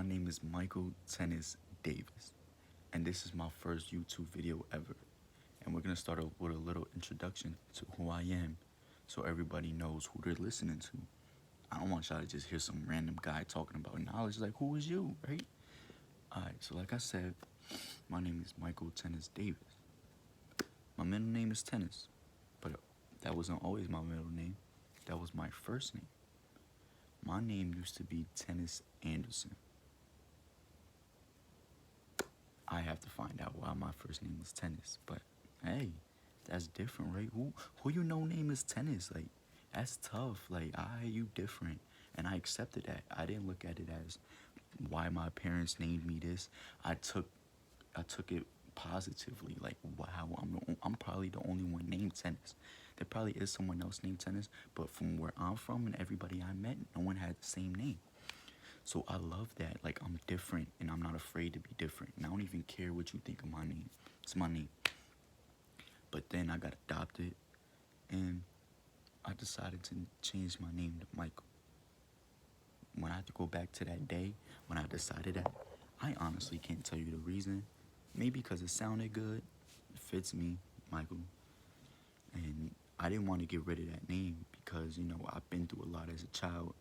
My name is Michael Tennis Davis, and this is my first YouTube video ever. And we're gonna start off with a little introduction to who I am, so everybody knows who they're listening to. I don't want y'all to just hear some random guy talking about knowledge. Like, who is you, right? Alright, so like I said, my name is Michael Tennis Davis. My middle name is Tennis, but that wasn't always my middle name. That was my first name. My name used to be Tennis Anderson. I have to find out why my first name was Tennis, but hey, that's different, right? Who you know name is Tennis? Like, that's tough. Like, you different, and I accepted that. I didn't look at it as why my parents named me this. I took it positively. Like, wow, I'm probably the only one named Tennis. There probably is someone else named Tennis, but from where I'm from and everybody I met, no one had the same name. So I love that. Like, I'm different, and I'm not afraid to be different. And I don't even care what you think of my name. It's my name. But then I got adopted, and I decided to change my name to Michael. When I have to go back to that day when I decided that, I honestly can't tell you the reason. Maybe because it sounded good. It fits me, Michael. And I didn't want to get rid of that name because, I've been through a lot as a child.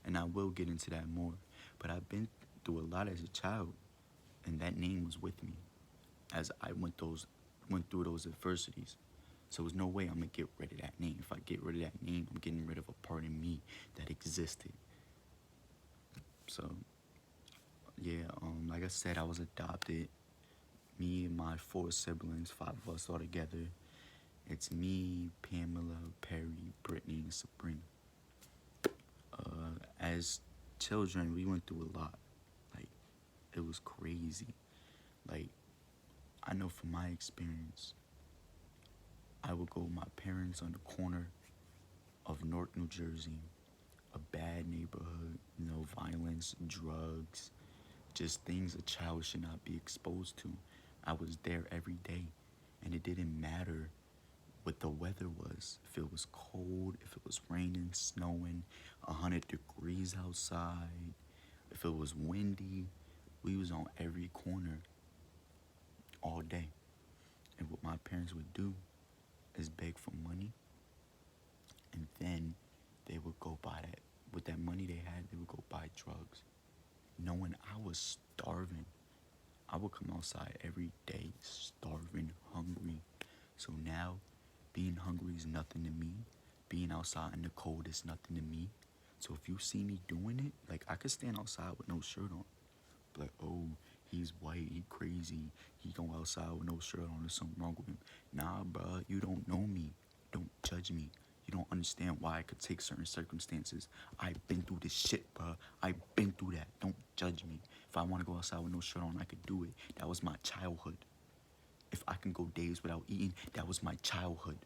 And I will get into that more. But I've been through a lot as a child. And that name was with me as I went through those adversities. So there's no way I'm going to get rid of that name. If I get rid of that name, I'm getting rid of a part of me that existed. So, yeah, like I said, I was adopted. Me and my 4 siblings, 5 of us all together. It's me, Pamela, Perry, Brittany, and Sabrina. As children, we went through a lot. Like, it was crazy. Like, I know from my experience, I would go with my parents on the corner of Newark, New Jersey, a bad neighborhood, violence, drugs, just things a child should not be exposed to. I was there every day, and it didn't matter what the weather was. If it was cold, if it was raining, snowing, 100 degrees outside, if it was windy, we was on every corner all day. And what my parents would do is beg for money, and then they would go buy that. With that money they had, they would go buy drugs, knowing I was starving. I would come outside every day, starving, hungry. So now, being hungry is nothing to me. Being outside in the cold is nothing to me. So if you see me doing it, like, I could stand outside with no shirt on. Like, oh, he's white, he crazy, he go outside with no shirt on, there's something wrong with him. Nah, bruh, you don't know me. Don't judge me. You don't understand why I could take certain circumstances. I've been through this shit, bruh. I've been through that. Don't judge me. If I want to go outside with no shirt on, I could do it. That was my childhood. If I can go days without eating, that was my childhood.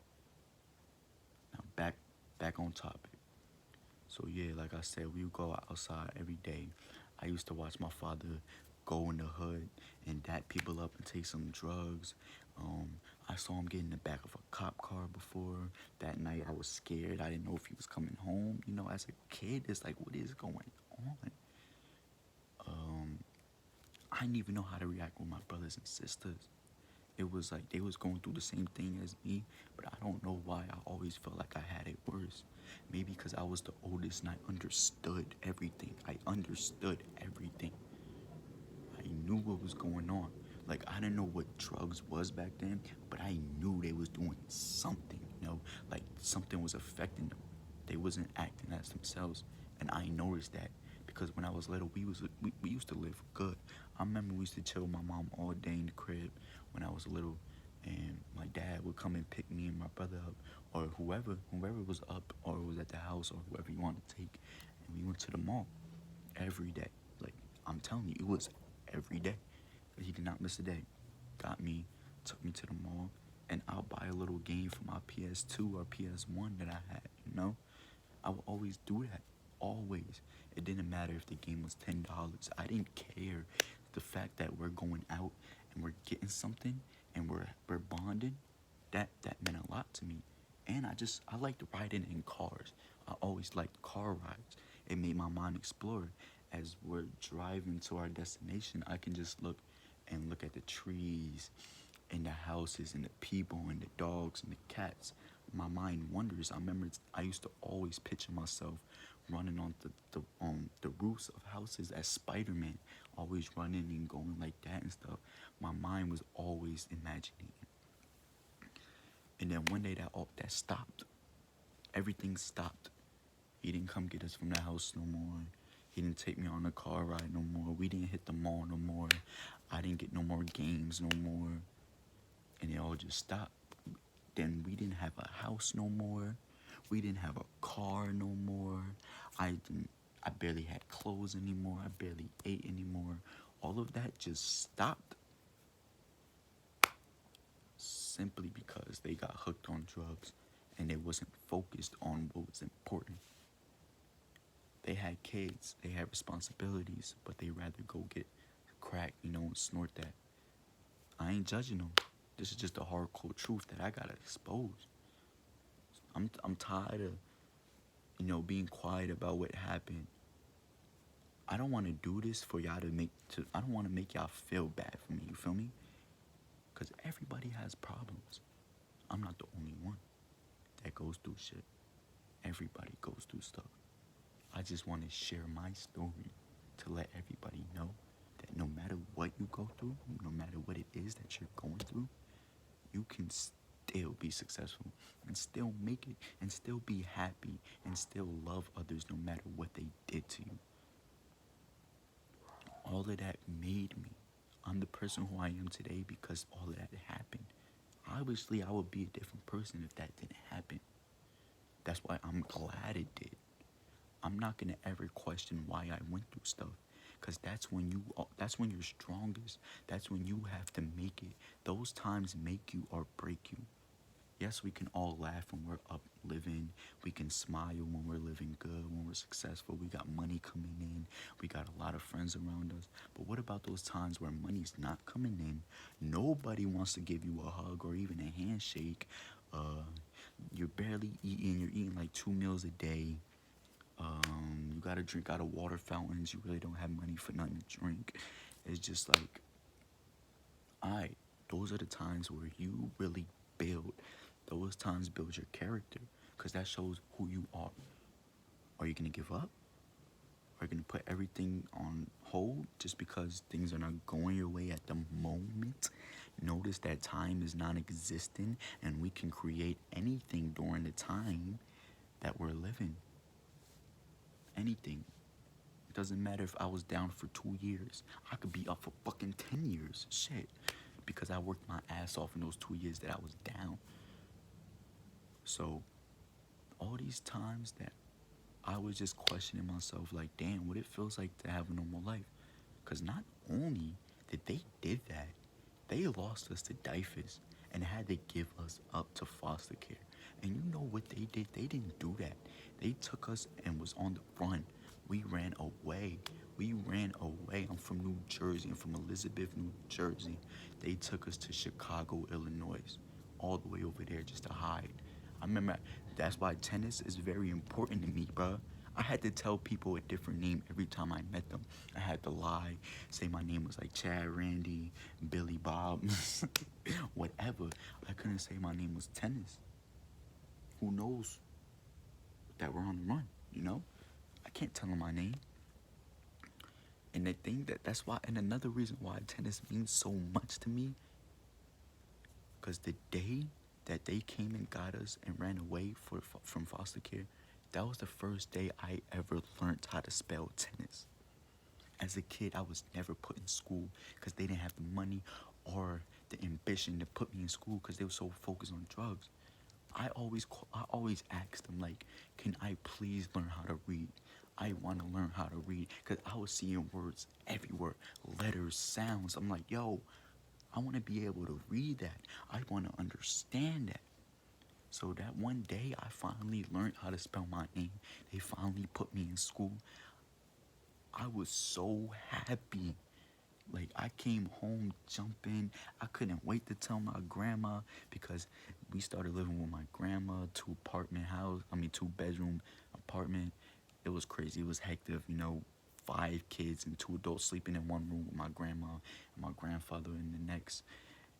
Now back on topic. So yeah, like I said, we would go outside every day. I used to watch my father go in the hood and dap people up and take some drugs. I saw him get in the back of a cop car before. That night I was scared. I didn't know if he was coming home. As a kid, it's like, what is going on? I didn't even know how to react with my brothers and sisters. It was like they was going through the same thing as me, but I don't know why I always felt like I had it worse. Maybe because I was the oldest and I understood everything. I understood everything. I knew what was going on. Like, I didn't know what drugs was back then, but I knew they was doing something, like something was affecting them. They wasn't acting as themselves, and I noticed that because when I was little, we used to live good. I remember we used to chill with my mom all day in the crib when I was little, and my dad would come and pick me and my brother up, or whoever was up or was at the house, or whoever you wanted to take, and we went to the mall every day. Like, I'm telling you, it was every day. He did not miss a day. Got me, took me to the mall, and I'll buy a little game for my PS2 or PS1 that I had, I would always do that, always. It didn't matter if the game was $10. I didn't care. The fact that we're going out and we're getting something and we're bonded, that meant a lot to me. And I liked riding in cars. I always liked car rides. It made my mind explore. as we're driving to our destination, I can just look at the trees and the houses and the people and the dogs and the cats. My mind wanders. I remember I used to always picture myself running on the roofs of houses as Spider-Man, always running and going like that and stuff. My mind was always imagining it. And then one day that stopped. Everything stopped. He didn't come get us from the house no more. He didn't take me on a car ride no more. We didn't hit the mall no more. I didn't get no more games no more. And it all just stopped. Then we didn't have a house no more. We didn't have a car no more. I barely had clothes anymore. I barely ate anymore. All of that just stopped simply because they got hooked on drugs and they wasn't focused on what was important. They had kids, they had responsibilities, but they rather go get crack, and snort that. I ain't judging them. This is just the hardcore truth that I gotta expose. I'm tired of, being quiet about what happened. I don't want to do this for y'all I don't want to make y'all feel bad for me, you feel me? Because everybody has problems. I'm not the only one that goes through shit. Everybody goes through stuff. I just want to share my story to let everybody know that no matter what you go through, no matter what it is that you're going through, you can still be successful and still make it and still be happy and still love others no matter what they did to you. All of that made me. I'm the person who I am today because all of that happened. Obviously, I would be a different person if that didn't happen. That's why I'm glad it did. I'm not gonna ever question why I went through stuff, because that's when you're strongest. That's when you have to make it. Those times make you or break you. Yes, we can all laugh when we're up living. We can smile when we're living good, when we're successful. We got money coming in. We got a lot of friends around us. But what about those times where money's not coming in? Nobody wants to give you a hug or even a handshake. You're barely eating. You're eating like 2 meals a day. You gotta drink out of water fountains. You really don't have money for nothing to drink. It's just like, alright, those are the times where you really build. Those times build your character, because that shows who you are. Are you gonna give up? Are you gonna put everything on hold just because things are not going your way at the moment? Notice that time is non-existent, and we can create anything during the time that we're living. Anything. It doesn't matter if I was down for 2 years. I could be up for fucking 10 years. Shit. Because I worked my ass off in those 2 years that I was down. So, all these times that I was just questioning myself, like, damn, what it feels like to have a normal life. Because not only did they did that, they lost us to DYFS and had to give us up to foster care. And you know what they did? They didn't do that. They took us and was on the run. We ran away. We ran away. I'm from New Jersey. I'm from Elizabeth, New Jersey. They took us to Chicago, Illinois, all the way over there just to hide. I remember that's why tennis is very important to me, bruh. I had to tell people a different name every time I met them. I had to lie, say my name was like Chad Randy, Billy Bob, whatever. I couldn't say my name was Tennis. Who knows that we're on the run, I can't tell them my name. And the thing that's why, and another reason why tennis means so much to me, because the day that they came and got us and ran away from foster care, that was the first day I ever learned how to spell tennis. As a kid, I was never put in school because they didn't have the money or the ambition to put me in school because they were so focused on drugs. I always asked them, like, can I please learn how to read? I want to learn how to read, because I was seeing words everywhere, letters, sounds. I'm like, yo, I want to be able to read that. I want to understand that. So that one day I finally learned how to spell my name. They finally put me in school. I was so happy. Like, I came home jumping. I couldn't wait to tell my grandma, because we started living with my grandma, 2-bedroom apartment. It was crazy. It was hectic, 5 kids and 2 adults sleeping in one room with my grandma and my grandfather in the next,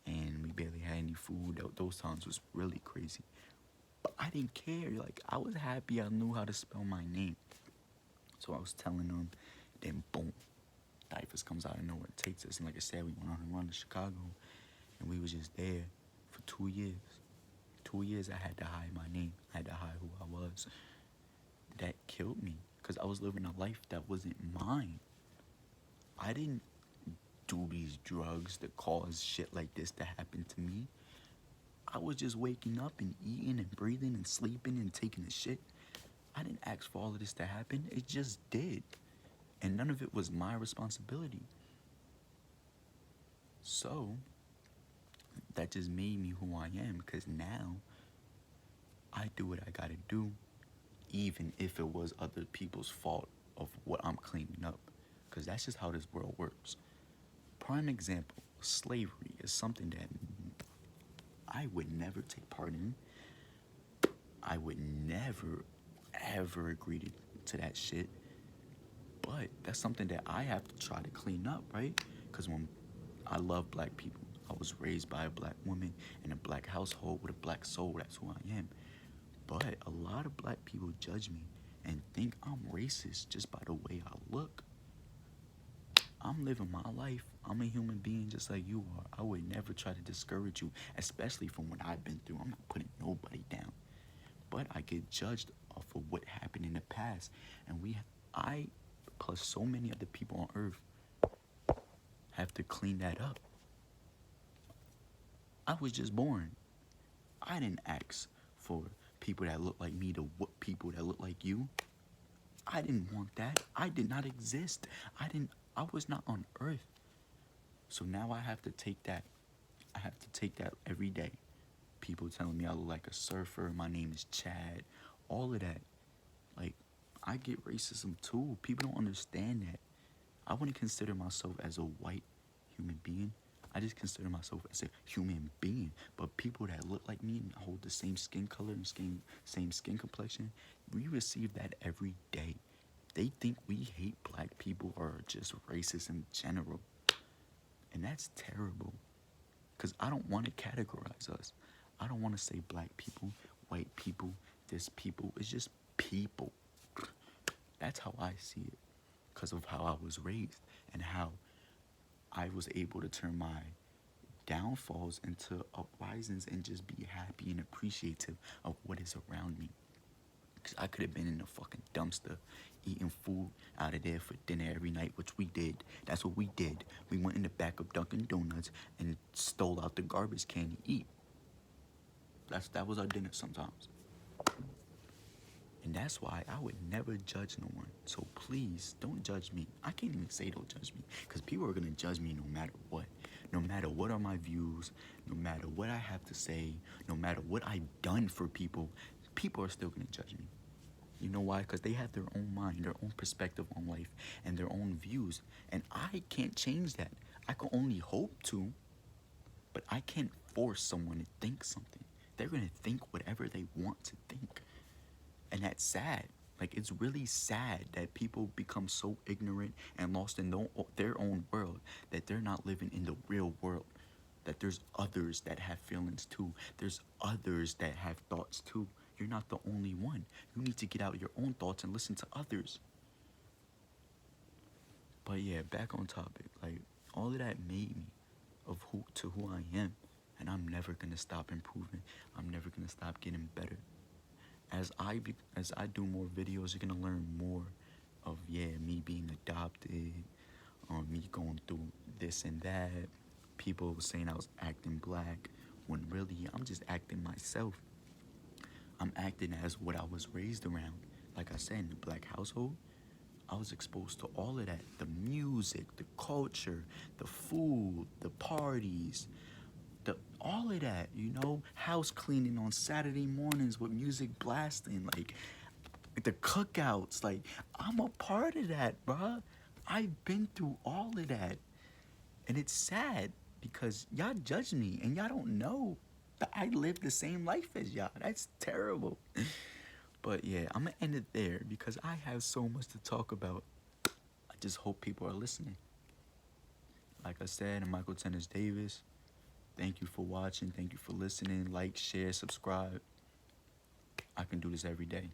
and we barely had any food. Those times was really crazy. But I didn't care. Like, I was happy I knew how to spell my name. So I was telling them, then boom, Typhus comes out of nowhere and takes us. And like I said, we went on a run to Chicago, and we was just there for 2 years. 2 years I had to hide my name. I had to hide who I was. That killed me, because I was living a life that wasn't mine. I didn't do these drugs that cause shit like this to happen to me. I was just waking up and eating and breathing and sleeping and taking a shit. I didn't ask for all of this to happen. It just did. And none of it was my responsibility. So, that just made me who I am, because now I do what I gotta do, even if it was other people's fault of what I'm cleaning up. Because that's just how this world works. Prime example, slavery is something that I would never take part in. I would never, ever agree to that shit. But that's something that I have to try to clean up, right? Because when I love black people, I was raised by a black woman in a black household with a black soul. That's who I am. But a lot of black people judge me and think I'm racist just by the way I look. I'm living my life. I'm a human being just like you are. I would never try to discourage you, especially from what I've been through. I'm not putting nobody down. But I get judged off of what happened in the past. And I, plus so many other people on earth, have to clean that up. I was just born. I didn't ask for people that look like me to whoop people that look like you. I didn't want that. I did not exist. I was not on earth. So now I have to take that. I have to take that every day. People telling me I look like a surfer, my name is Chad, all of that. Like, I get racism too. People don't understand that. I wouldn't consider myself as a white human being. I just consider myself as a human being. But people that look like me and hold the same skin color and same skin complexion, we receive that every day. They think we hate black people or are just racist in general. And that's terrible. Because I don't want to categorize us. I don't want to say black people, white people, this people. It's just people. That's how I see it. Because of how I was raised and how I was able to turn my downfalls into uprisings and just be happy and appreciative of what is around me. Because I could have been in a fucking dumpster eating food out of there for dinner every night, which we did. That's what we did. We went in the back of Dunkin' Donuts and stole out the garbage can to eat. That was our dinner sometimes. And that's why I would never judge no one. So please, don't judge me. I can't even say don't judge me, because people are going to judge me no matter what. No matter what are my views, no matter what I have to say, no matter what I've done for people, people are still going to judge me. You know why? Because they have their own mind, their own perspective on life, and their own views. And I can't change that. I can only hope to, but I can't force someone to think something. They're going to think whatever they want to think. And that's sad. Like, it's really sad that people become so ignorant and lost in their own world that they're not living in the real world. That there's others that have feelings too. There's others that have thoughts too. You're not the only one. You need to get out your own thoughts and listen to others. But yeah, back on topic. Like, all of that made me who I am. And I'm never going to stop improving. I'm never going to stop getting better. As I do more videos, you're gonna learn more of me being adopted, me going through this and that. People saying I was acting black when really I'm just acting myself. I'm acting as what I was raised around. Like I said, in the black household, I was exposed to all of that: the music, the culture, the food, the parties. All of that, house cleaning on Saturday mornings with music blasting, like the cookouts. Like, I'm a part of that, bruh. I've been through all of that. And it's sad because y'all judge me and y'all don't know that I live the same life as y'all. That's terrible. But yeah, I'm gonna end it there because I have so much to talk about. just hope people are listening. Like I said, I'm Michael Tennis Davis. Thank you for watching. Thank you for listening. Like, share, subscribe. I can do this every day.